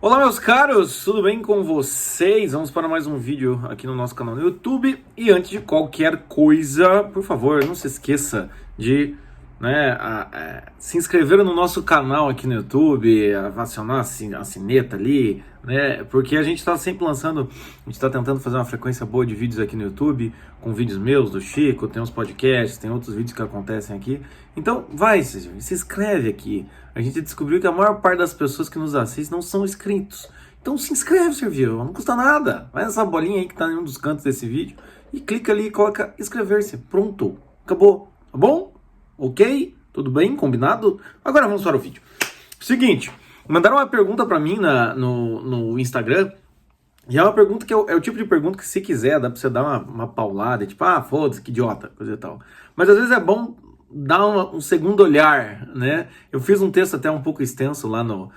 Olá meus caros, tudo bem com vocês? Vamos para mais um vídeo aqui no nosso canal no YouTube. E antes de qualquer coisa, por favor, não se esqueça de se inscrever no nosso canal aqui no YouTube, acionar a sineta ali, né? Porque a gente está sempre lançando, a gente está tentando fazer uma frequência boa de vídeos aqui no YouTube, com vídeos meus, do Chico, tem uns podcasts, tem outros vídeos que acontecem aqui. Então se inscreve aqui. A gente descobriu que a maior parte das pessoas que nos assistem não são inscritos. Então se inscreve, serviu, não custa nada. Vai nessa bolinha aí que está em um dos cantos desse vídeo e clica ali e coloca inscrever-se. Pronto, acabou, tá bom? Ok? Tudo bem? Combinado? Agora vamos para o vídeo. Seguinte, mandaram uma pergunta para mim no Instagram. E é uma pergunta que é o tipo de pergunta que, se quiser, dá pra você dar uma paulada, tipo, foda-se, que idiota, coisa e tal. Mas às vezes é bom dar um segundo olhar, né? Eu fiz um texto até um pouco extenso lá no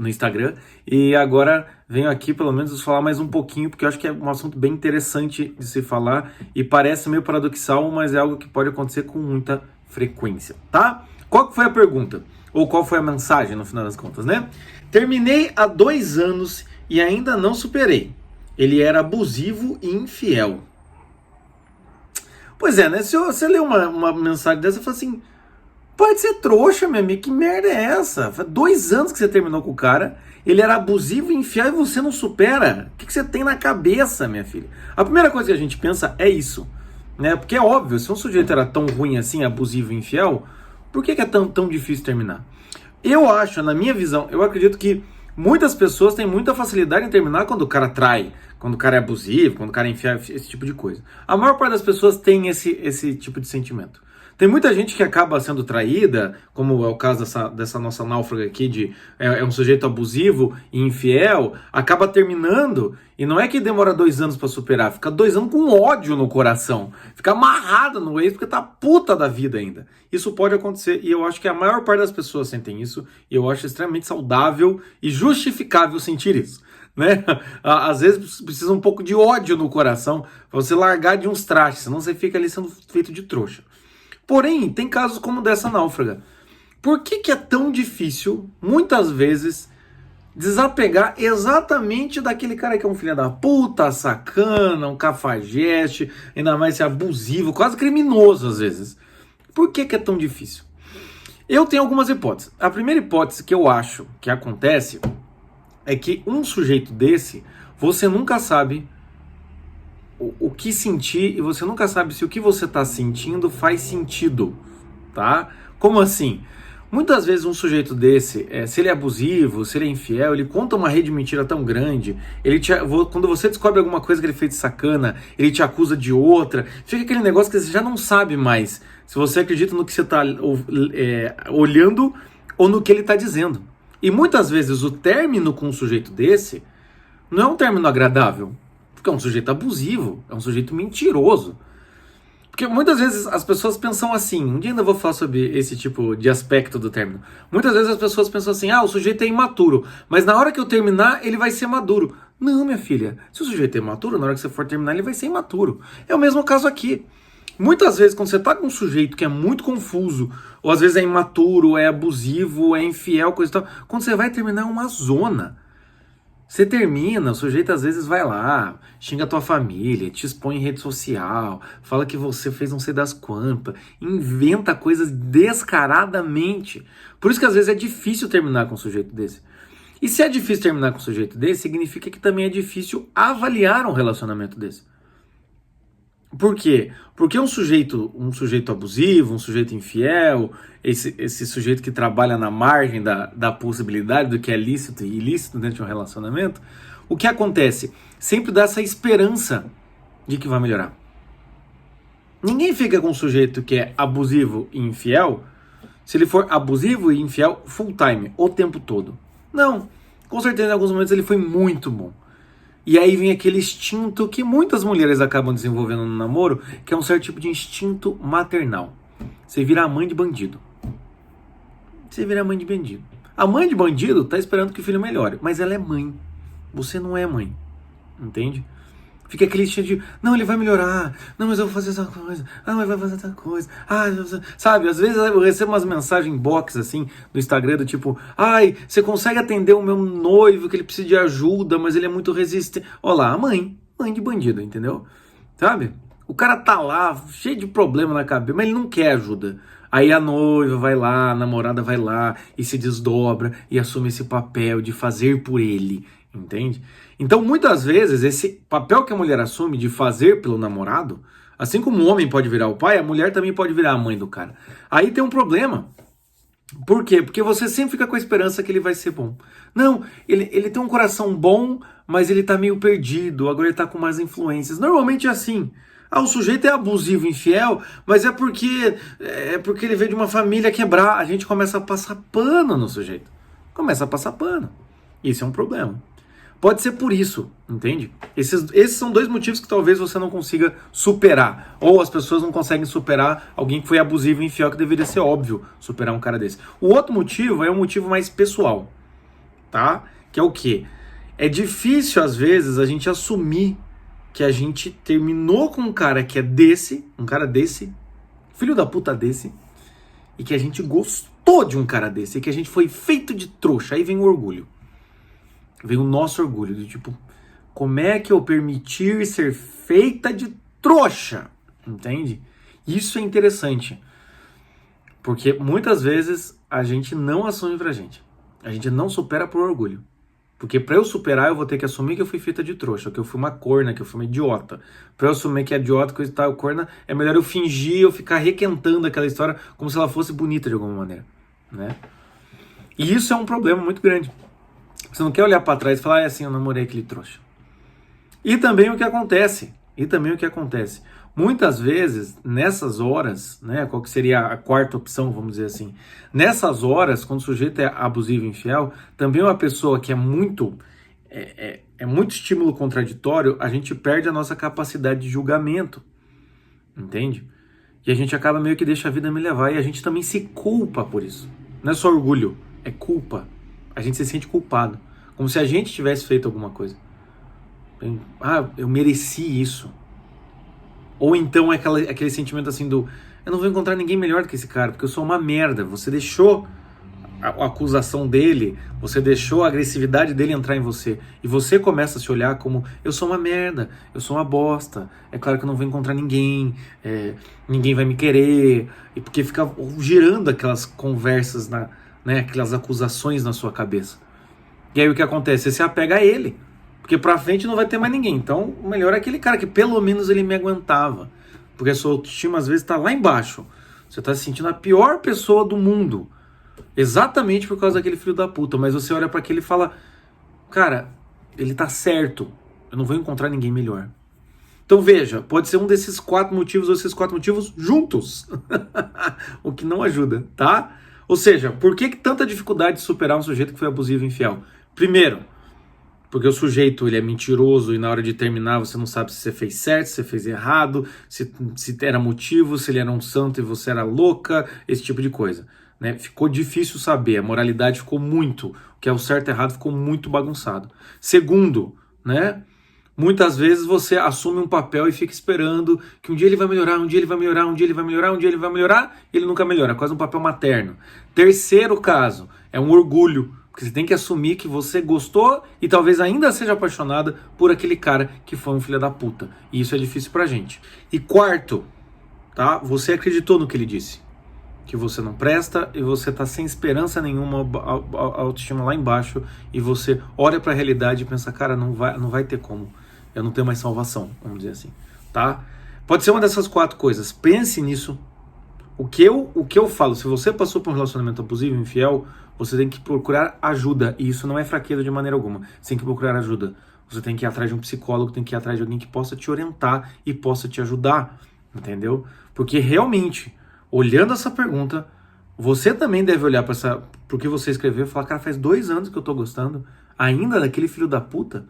Instagram, e agora venho aqui pelo menos falar mais um pouquinho, porque eu acho que é um assunto bem interessante de se falar, e parece meio paradoxal, mas é algo que pode acontecer com muita frequência, tá? Qual que foi a pergunta? Ou qual foi a mensagem, no final das contas, né? Terminei há 2 anos e ainda não superei. Ele era abusivo e infiel. Pois é, né? Se você ler uma mensagem dessa, você fala assim, pode ser trouxa, minha amiga, que merda é essa? Faz 2 anos que você terminou com o cara, ele era abusivo e infiel e você não supera? O que você tem na cabeça, minha filha? A primeira coisa que a gente pensa é isso, né? Porque é óbvio, se um sujeito era tão ruim assim, abusivo e infiel, por que é tão difícil terminar? Eu acho, na minha visão, eu acredito que muitas pessoas têm muita facilidade em terminar quando o cara trai, quando o cara é abusivo, quando o cara é infiel, esse tipo de coisa. A maior parte das pessoas tem esse tipo de sentimento. Tem muita gente que acaba sendo traída, como é o caso dessa nossa náufraga aqui, é um sujeito abusivo e infiel, acaba terminando, e não é que demora 2 anos pra superar, fica 2 anos com ódio no coração, fica amarrada no ex porque tá puta da vida ainda. Isso pode acontecer, e eu acho que a maior parte das pessoas sentem isso, e eu acho extremamente saudável e justificável sentir isso, né? Às vezes precisa um pouco de ódio no coração pra você largar de uns trastes, senão você fica ali sendo feito de trouxa. Porém, tem casos como dessa náufraga. Por que é tão difícil, muitas vezes, desapegar exatamente daquele cara que é um filho da puta, sacana, um cafajeste, ainda mais ser abusivo, quase criminoso às vezes? Por que é tão difícil? Eu tenho algumas hipóteses. A primeira hipótese que eu acho que acontece é que um sujeito desse, você nunca sabe o que sentir, e você nunca sabe se o que você está sentindo faz sentido, tá? Como assim? Muitas vezes um sujeito desse, se ele é abusivo, se ele é infiel, ele conta uma rede de mentira tão grande, quando você descobre alguma coisa que ele fez de sacana, ele te acusa de outra, fica aquele negócio que você já não sabe mais se você acredita no que você está olhando ou no que ele está dizendo. E muitas vezes o término com um sujeito desse não é um término agradável, porque é um sujeito abusivo, é um sujeito mentiroso. Porque muitas vezes as pessoas pensam assim, um dia ainda vou falar sobre esse tipo de aspecto do término. Muitas vezes as pessoas pensam assim, o sujeito é imaturo, mas na hora que eu terminar ele vai ser maduro. Não, minha filha, se o sujeito é imaturo, na hora que você for terminar ele vai ser imaturo. É o mesmo caso aqui. Muitas vezes quando você tá com um sujeito que é muito confuso, ou às vezes é imaturo, é abusivo, é infiel, coisa e tal, quando você vai terminar é uma zona. Você termina, o sujeito às vezes vai lá, xinga a tua família, te expõe em rede social, fala que você fez não sei das quantas, inventa coisas descaradamente. Por isso que às vezes é difícil terminar com um sujeito desse. E se é difícil terminar com um sujeito desse, significa que também é difícil avaliar um relacionamento desse. Por quê? Porque um sujeito abusivo, um sujeito infiel, esse sujeito que trabalha na margem da possibilidade do que é lícito e ilícito dentro de um relacionamento, o que acontece? Sempre dá essa esperança de que vai melhorar. Ninguém fica com um sujeito que é abusivo e infiel se ele for abusivo e infiel full time, o tempo todo. Não. Com certeza em alguns momentos ele foi muito bom. E aí vem aquele instinto que muitas mulheres acabam desenvolvendo no namoro, que é um certo tipo de instinto maternal. Você vira a mãe de bandido. Você vira a mãe de bandido. A mãe de bandido tá esperando que o filho melhore, mas ela é mãe. Você não é mãe. Entende? Fica aquele cheio de, não, ele vai melhorar, não, mas eu vou fazer essa coisa, ah, mas vai fazer outra coisa, ah, sabe, às vezes eu recebo umas mensagens inbox assim, no Instagram do tipo, ai, você consegue atender o meu noivo que ele precisa de ajuda, mas ele é muito resistente. Olha lá, a mãe de bandido, entendeu? Sabe? O cara tá lá, cheio de problema na cabeça, mas ele não quer ajuda. Aí a noiva vai lá, a namorada vai lá e se desdobra e assume esse papel de fazer por ele, entende? Então, muitas vezes, esse papel que a mulher assume de fazer pelo namorado, assim como o homem pode virar o pai, a mulher também pode virar a mãe do cara. Aí tem um problema. Por quê? Porque você sempre fica com a esperança que ele vai ser bom. Não, ele tem um coração bom, mas ele tá meio perdido, agora ele tá com mais influências. Normalmente é assim. Ah, o sujeito é abusivo, infiel, mas é porque ele veio de uma família quebrada. A gente começa a passar pano no sujeito. Começa a passar pano. Isso é um problema. Pode ser por isso, entende? Esses são dois motivos que talvez você não consiga superar. Ou as pessoas não conseguem superar alguém que foi abusivo e infiel, que deveria ser óbvio superar um cara desse. O outro motivo é um motivo mais pessoal, tá? Que é o quê? É difícil, às vezes, a gente assumir que a gente terminou com um cara que é desse, um cara desse, filho da puta desse, e que a gente gostou de um cara desse, e que a gente foi feito de trouxa. Aí vem o orgulho. Vem o nosso orgulho, do tipo, como é que eu permitir ser feita de trouxa? Entende? Isso é interessante. Porque muitas vezes a gente não assume pra gente. A gente não supera por orgulho. Porque pra eu superar, eu vou ter que assumir que eu fui feita de trouxa, que eu fui uma corna, que eu fui uma idiota. Pra eu assumir que é idiota, que eu estava corna, é melhor eu fingir, eu ficar requentando aquela história como se ela fosse bonita de alguma maneira, né? E isso é um problema muito grande. Você não quer olhar pra trás e falar, assim, eu namorei aquele trouxa. E também o que acontece, muitas vezes, nessas horas, né, qual que seria a quarta opção, vamos dizer assim, nessas horas, quando o sujeito é abusivo e infiel, também uma pessoa que é muito estímulo contraditório, a gente perde a nossa capacidade de julgamento, entende? E a gente acaba meio que deixa a vida me levar, e a gente também se culpa por isso. Não é só orgulho, é culpa. A gente se sente culpado, como se a gente tivesse feito alguma coisa. Ah, eu mereci isso. Ou então é aquele sentimento assim do, eu não vou encontrar ninguém melhor do que esse cara, porque eu sou uma merda. Você deixou a acusação dele, você deixou a agressividade dele entrar em você, e você começa a se olhar como, eu sou uma merda, eu sou uma bosta, é claro que eu não vou encontrar ninguém, ninguém vai me querer, e porque fica girando aquelas conversas, né, aquelas acusações na sua cabeça. E aí o que acontece? Você se apega a ele, porque pra frente não vai ter mais ninguém. Então o melhor é aquele cara que pelo menos ele me aguentava, porque a sua autoestima às vezes tá lá embaixo, você tá se sentindo a pior pessoa do mundo, exatamente por causa daquele filho da puta, mas você olha pra aquele e fala, cara, ele tá certo, eu não vou encontrar ninguém melhor. Então veja, pode ser um desses 4 motivos ou esses 4 motivos juntos, o que não ajuda, tá? Ou seja, por que tanta dificuldade de superar um sujeito que foi abusivo e infiel? Primeiro, porque o sujeito ele é mentiroso e na hora de terminar você não sabe se você fez certo, se você fez errado, se era motivo, se ele era um santo e você era louca, esse tipo de coisa, né? Ficou difícil saber, a moralidade ficou muito, o que é o certo e errado ficou muito bagunçado. Segundo, né? Muitas vezes você assume um papel e fica esperando que um dia ele vai melhorar, um dia ele vai melhorar, um dia ele vai melhorar, um dia ele vai melhorar, e ele nunca melhora, é quase um papel materno. Terceiro caso, é um orgulho, porque você tem que assumir que você gostou e talvez ainda seja apaixonada por aquele cara que foi um filho da puta. E isso é difícil pra gente. E quarto, tá? Você acreditou no que ele disse, que você não presta e você tá sem esperança nenhuma, a autoestima lá embaixo, e você olha pra realidade e pensa, cara, não vai ter como. Eu não tenho mais salvação, vamos dizer assim, tá? Pode ser uma dessas 4 coisas. Pense nisso. O que eu falo, se você passou por um relacionamento abusivo, infiel, você tem que procurar ajuda. E isso não é fraqueza de maneira alguma. Você tem que procurar ajuda. Você tem que ir atrás de um psicólogo, tem que ir atrás de alguém que possa te orientar e possa te ajudar. Entendeu? Porque realmente, olhando essa pergunta, você também deve olhar para o que você escreveu e falar, cara, faz 2 anos que eu tô gostando ainda daquele filho da puta.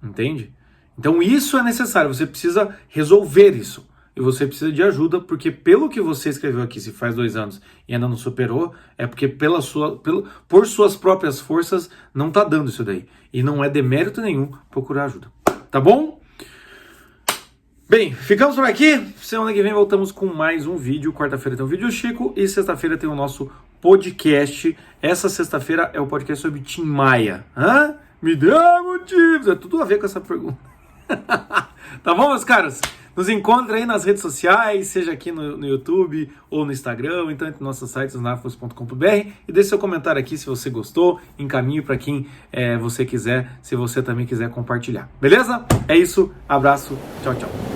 Entende? Então isso é necessário, você precisa resolver isso. E você precisa de ajuda, porque pelo que você escreveu aqui, se faz 2 anos e ainda não superou, é porque por suas próprias forças não tá dando isso daí. E não é demérito nenhum procurar ajuda. Tá bom? Bem, ficamos por aqui. Semana que vem voltamos com mais um vídeo. Quarta-feira tem um vídeo do Chico e sexta-feira tem o nosso podcast. Essa sexta-feira é o podcast sobre Tim Maia. Hã? Me dá motivos. É tudo a ver com essa pergunta. Tá bom, meus caros? Nos encontra aí nas redes sociais, seja aqui no YouTube ou no Instagram, ou então entre nossos sites, nafos.com.br, e deixe seu comentário aqui se você gostou, encaminhe para quem você quiser, se você também quiser compartilhar. Beleza? É isso, abraço, tchau, tchau.